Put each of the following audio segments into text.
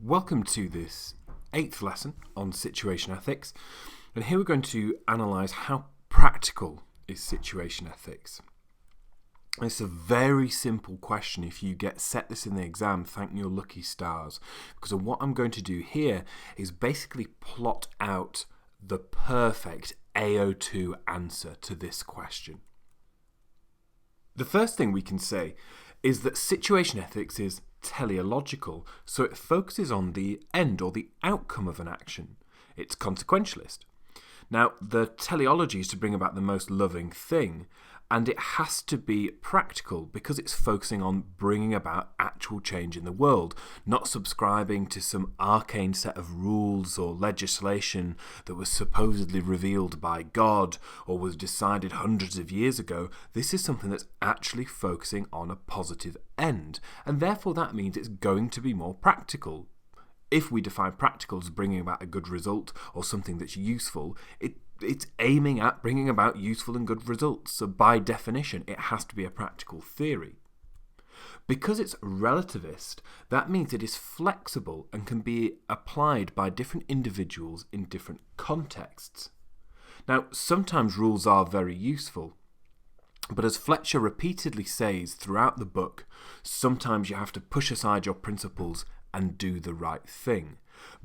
Welcome to this 8th lesson on situation ethics, and here we're going to analyse how practical is situation ethics. It's a very simple question. If you get set this in the exam, thank your lucky stars, because what I'm going to do here is basically plot out the perfect AO2 answer to this question. The first thing we can say is that situation ethics is teleological, so it focuses on the end or the outcome of an action. It's consequentialist. Now, the teleology is to bring about the most loving thing, and it has to be practical because it's focusing on bringing about actual change in the world, not subscribing to some arcane set of rules or legislation that was supposedly revealed by God or was decided hundreds of years ago. This is something that's actually focusing on a positive end, and therefore that means it's going to be more practical. If we define practical as bringing about a good result or something that's useful, it's aiming at bringing about useful and good results. So by definition, it has to be a practical theory. Because it's relativist, that means it is flexible and can be applied by different individuals in different contexts. Now, sometimes rules are very useful, but as Fletcher repeatedly says throughout the book, sometimes you have to push aside your principles and do the right thing.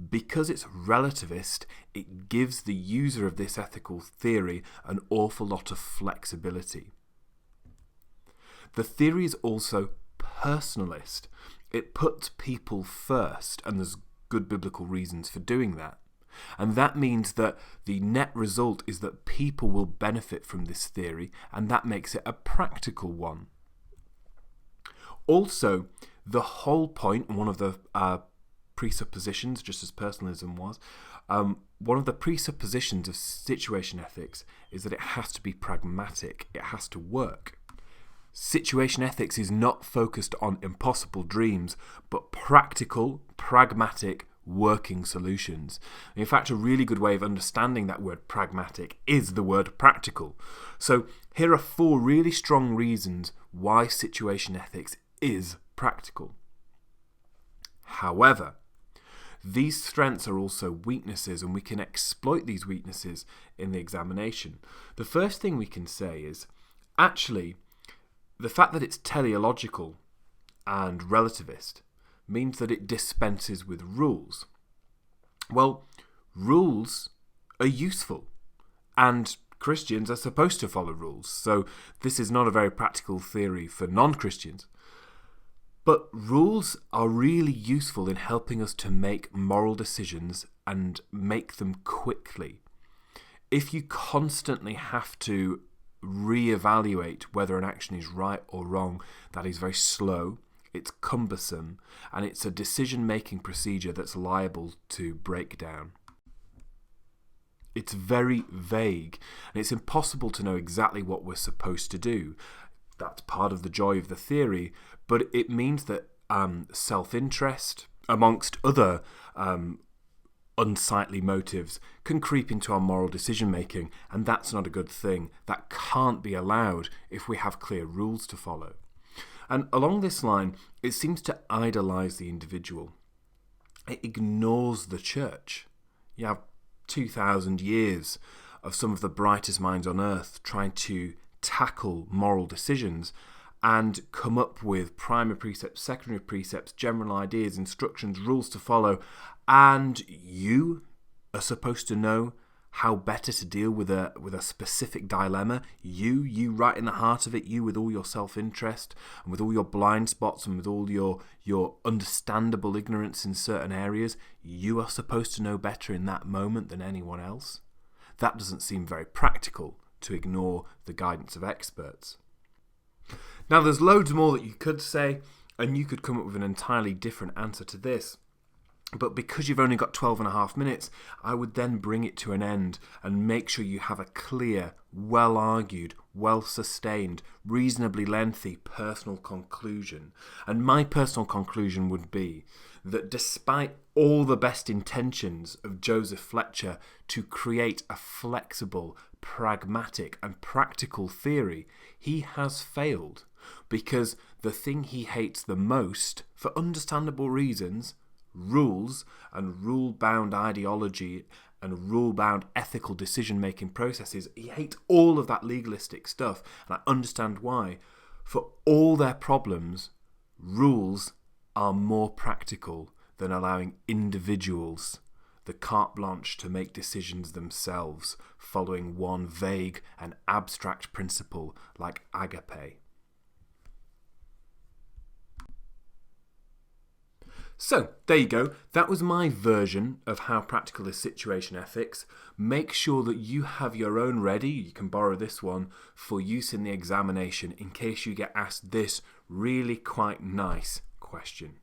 Because it's relativist, it gives the user of this ethical theory an awful lot of flexibility. The theory is also personalist. It puts people first, and there's good biblical reasons for doing that. And that means that the net result is that people will benefit from this theory, and that makes it a practical one. Also, the whole point, one of the presuppositions, just as personalism was, one of the presuppositions of situation ethics is that it has to be pragmatic, it has to work. Situation ethics is not focused on impossible dreams, but practical, pragmatic, working solutions. In fact, a really good way of understanding that word pragmatic is the word practical. So here are 4 really strong reasons why situation ethics is practical. However, these strengths are also weaknesses, and we can exploit these weaknesses in the examination. The first thing we can say is, actually, the fact that it's teleological and relativist means that it dispenses with rules. Well, rules are useful, and Christians are supposed to follow rules, so this is not a very practical theory for non-Christians. But rules are really useful in helping us to make moral decisions and make them quickly. If you constantly have to reevaluate whether an action is right or wrong, that is very slow, it's cumbersome, and it's a decision-making procedure that's liable to break down. It's very vague, and it's impossible to know exactly what we're supposed to do. That's part of the joy of the theory, but it means that self-interest, amongst other unsightly motives, can creep into our moral decision-making, and that's not a good thing. That can't be allowed if we have clear rules to follow. And along this line, it seems to idolize the individual. It ignores the church. You have 2,000 years of some of the brightest minds on earth trying to tackle moral decisions and come up with primary precepts, secondary precepts, general ideas, instructions, rules to follow, and you are supposed to know how better to deal with a specific dilemma. You right in the heart of it, you with all your self-interest and with all your blind spots and with all your understandable ignorance in certain areas, you are supposed to know better in that moment than anyone else. That doesn't seem very practical, to ignore the guidance of experts. Now, there's loads more that you could say, and you could come up with an entirely different answer to this. But because you've only got 12.5 minutes, I would then bring it to an end and make sure you have a clear, well-argued, well-sustained, reasonably lengthy personal conclusion. And my personal conclusion would be that despite all the best intentions of Joseph Fletcher to create a flexible, pragmatic and practical theory, he has failed, because the thing he hates the most, for understandable reasons, rules and rule-bound ideology and rule-bound ethical decision-making processes. He hates all of that legalistic stuff, and I understand why. For all their problems, rules are more practical than allowing individuals the carte blanche to make decisions themselves, following one vague and abstract principle like agape. So, there you go. That was my version of how practical is situation ethics. Make sure that you have your own ready. You can borrow this one for use in the examination in case you get asked this really quite nice question.